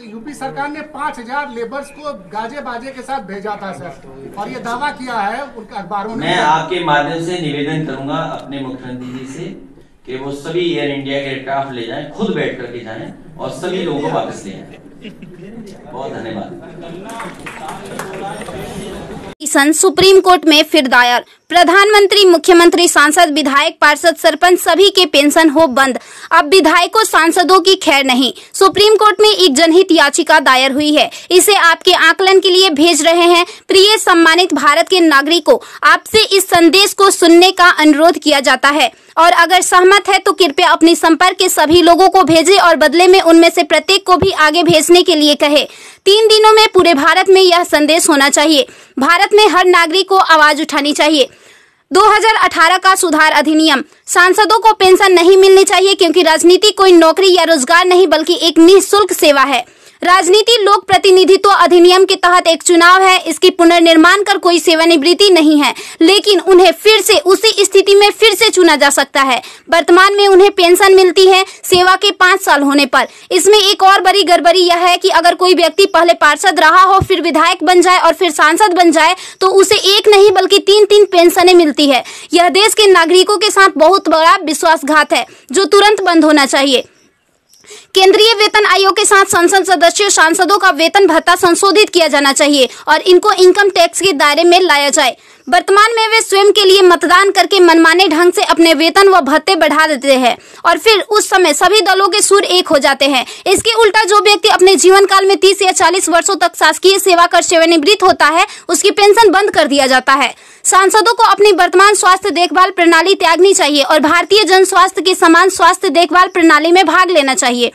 UP सरकार ने 5000 labours को गाजे बाजे के साथ भेजा था सर, और ये दावा किया है उनका अखबारों ने। मैं आपके माध्यम से निवेदन करूंगा अपने मुख्यमंत्री जी से कि वो सभी एयर इंडिया के एयरक्राफ्ट ले जाएं, खुद बैठ करके जाएं और सभी लोगों को वापस ले आए। बहुत धन्यवाद। सुप्रीम कोर्ट में फिर दायर। प्रधानमंत्री, मुख्यमंत्री, सांसद, विधायक, पार्षद, सरपंच सभी के पेंशन हो बंद। अब विधायकों, सांसदों की खैर नहीं। सुप्रीम कोर्ट में एक जनहित याचिका दायर हुई है, इसे आपके आकलन के लिए भेज रहे हैं। प्रिय सम्मानित भारत के नागरिकों, आपसे इस संदेश को सुनने का अनुरोध किया जाता है और अगर सहमत है तो कृपया अपने संपर्क के सभी लोगों को भेजें और बदले में उनमें से प्रत्येक को भी आगे भेजने के लिए कहे। 3 दिनों में पूरे भारत में यह संदेश होना चाहिए। भारत में हर नागरिक को आवाज उठानी चाहिए। 2018 का सुधार अधिनियम। सांसदों को पेंशन नहीं मिलनी चाहिए क्योंकि राजनीति कोई नौकरी या रोजगार नहीं बल्कि एक निःशुल्क सेवा है। राजनीति लोक प्रतिनिधित्व अधिनियम के तहत एक चुनाव है। इसकी पुनर्निर्माण कर कोई सेवानिवृत्ति नहीं है, लेकिन उन्हें फिर से उसी स्थिति में फिर से चुना जा सकता है। वर्तमान में उन्हें पेंशन मिलती है सेवा के 5 साल होने पर। इसमें एक और बड़ी गड़बड़ी यह है कि अगर कोई व्यक्ति पहले पार्षद रहा हो, फिर विधायक बन जाए और फिर सांसद बन जाए तो उसे एक नहीं बल्कि 3-3 पेंशनें मिलती है। यह देश के नागरिकों के साथ बहुत बड़ा विश्वासघात है जो तुरंत बंद होना चाहिए। केंद्रीय वेतन आयोग के साथ संसद सदस्यों, सांसदों का वेतन भत्ता संशोधित किया जाना चाहिए और इनको इनकम टैक्स के दायरे में लाया जाए। वर्तमान में वे स्वयं के लिए मतदान करके मनमाने ढंग से अपने वेतन व भत्ते बढ़ा देते हैं और फिर उस समय सभी दलों के सुर एक हो जाते हैं। इसके उल्टा जो व्यक्ति अपने जीवन काल में 30 या 40 वर्षों तक शासकीय सेवा कर सेवानिवृत्त होता है, उसकी पेंशन बंद कर दिया जाता है। सांसदों को अपनी वर्तमान स्वास्थ्य देखभाल प्रणाली त्यागनी चाहिए और भारतीय जन स्वास्थ्य के समान स्वास्थ्य देखभाल प्रणाली में भाग लेना चाहिए।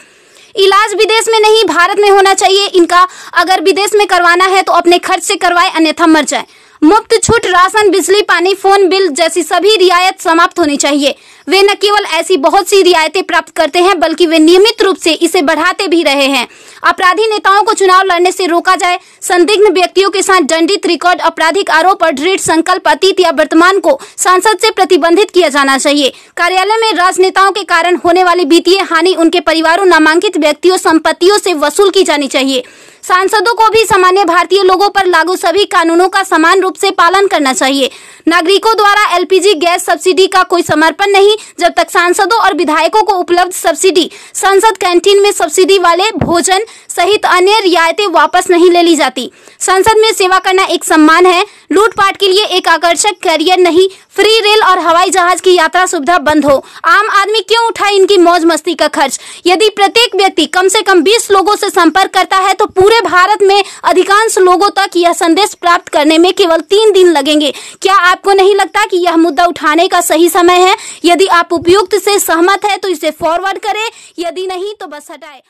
इलाज विदेश में नहीं भारत में होना चाहिए इनका। अगर विदेश में करवाना है तो अपने खर्च से करवाए, अन्यथा मर जाए। मुफ्त छूट राशन, बिजली, पानी, फोन बिल जैसी सभी रियायत समाप्त होनी चाहिए। वे न केवल ऐसी बहुत सी रियायतें प्राप्त करते हैं बल्कि वे नियमित रूप से इसे बढ़ाते भी रहे हैं। अपराधी नेताओं को चुनाव लड़ने से रोका जाए। संदिग्ध व्यक्तियों के साथ दंडित रिकॉर्ड, आपराधिक आरोप और दृढ़ संकल्प अतीत या वर्तमान को सांसद से प्रतिबंधित किया जाना चाहिए। कार्यालय में राजनेताओं के कारण होने वाली वित्तीय हानि उनके परिवारों, नामांकित व्यक्तियों, संपत्तियों से वसूल की जानी चाहिए। सांसदों को भी सामान्य भारतीय लोगों पर लागू सभी कानूनों का समान रूप से पालन करना चाहिए। नागरिकों द्वारा एलपीजी गैस सब्सिडी का कोई समर्पण नहीं जब तक सांसदों और विधायकों को उपलब्ध सब्सिडी, संसद कैंटीन में सब्सिडी वाले भोजन सहित अन्य रियायतें वापस नहीं ले ली जाती। संसद में सेवा करना एक सम्मान है, लूटपाट के लिए एक आकर्षक करियर नहीं। फ्री रेल और हवाई जहाज की यात्रा सुविधा बंद हो। आम आदमी क्यों उठाए इनकी मौज मस्ती का खर्च? यदि प्रत्येक व्यक्ति कम से कम 20 लोगों से संपर्क करता है तो पूरे भारत में अधिकांश लोगों तक यह संदेश प्राप्त करने में केवल 3 दिन लगेंगे। क्या आपको नहीं लगता कि यह मुद्दा उठाने का सही समय है? यदि आप उपयुक्त से सहमत है तो इसे फॉरवर्ड करें, यदि नहीं तो बस हटाएं।